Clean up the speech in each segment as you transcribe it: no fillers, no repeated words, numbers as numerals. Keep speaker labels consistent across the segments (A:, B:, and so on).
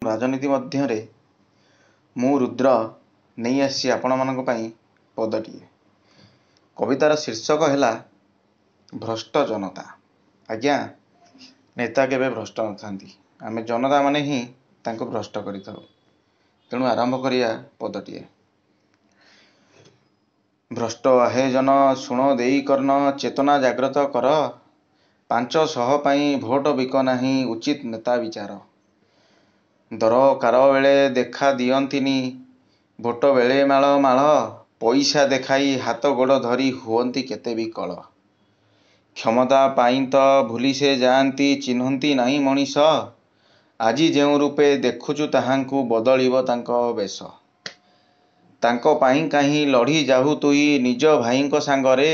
A: राजनीति मध्य मु रुद्र नहीं आसी आपण मानक पई पदटिए। कवितार शीर्षक है भ्रष्ट जनता। आज्ञा नेता केबे भ्रष्ट नथांती, आमे जनता माने ही तांको भ्रष्ट करिथाउ। तेणु आरंभ करिया पदटिए। भ्रष्ट आहे जन शुण देई कर्ण चेतना जाग्रत कर। 500 पाई भोट बिक नाही उचित नेता विचार। दरकार बेले देखा दियंतिनी भोट बेले माळ माळ। पैसा देखाई हाथ गोड़ धरी हुअंती केते भी कळ। क्षमता पाई तो भूली से जाती चिन्हती नहीं मनीष। आजी जेउ रूपे देखुचु ताहांकु बदलिबो तांको बेश। तांको पाई काहीं लड़ी जाहु तुई निज भाईंको सांगरे।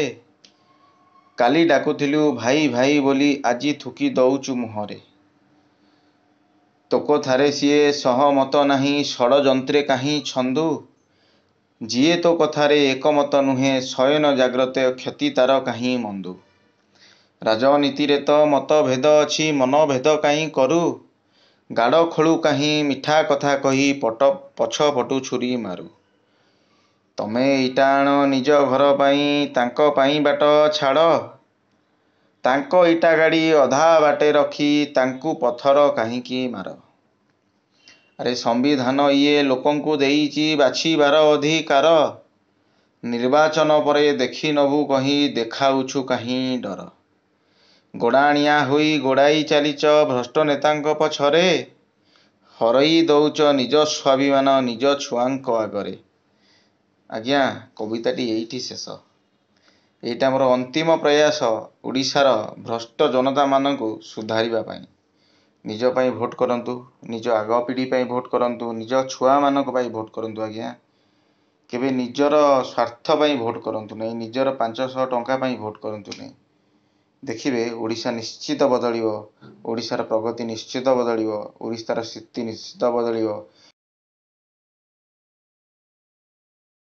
A: काली डाकुथिलु भाई भाई बोली आजी थुकी दउचु मुहरे। तो कथारे सीए सहमत नहीं षड़यंत्रे काहीं छंदु। जिए तो कथारे एकमत नुहे शयन जाग्रत क्षति तार काहीं मंदु। राजनीति रे तो मतभेद अछि मनभेद काहीं करू। गाड़ खोलू काहीं मिठा कथा कही पट पछ पटु छुरी मारू। तमे इटा आण निज घर पाई तांको पाई बाट छाड़। तांको इटा गाड़ी अधा बाटे रखी तांकु पथर काहींकी मार। अरे संविधान ये लोकंकु देईची बाछिबार अधिकार। निर्वाचन परे देखी नबु कही देखाउछु काहीं डर। गोड़ाणिया होई गोड़ाई चालीच भ्रष्ट नेतांको पछरे। हरई दउच निज स्वाभिमान निज छुआंको आगरे। आज्ञा कविताटी एइठी शेष। एइटा मोर अंतिम प्रयास ओडिशार भ्रष्ट जनता मानकु सुधारिबा पाई। निज पाई भोट करंतु, निज आग पीढ़ी पाई भोट करंतु, निज छुआ मानक पाई भोट करंतु। आज्ञा केबे निजर स्वार्थ पाई भोट करंतु नहीं, निजर 500 टंका पाई भोट करंतु नहीं। देखिबे ओडिशा निश्चित बदलिबो। ओडिशार प्रगति निश्चित बदलिबो। ओडिशार स्थिति निश्चित बदलिबो।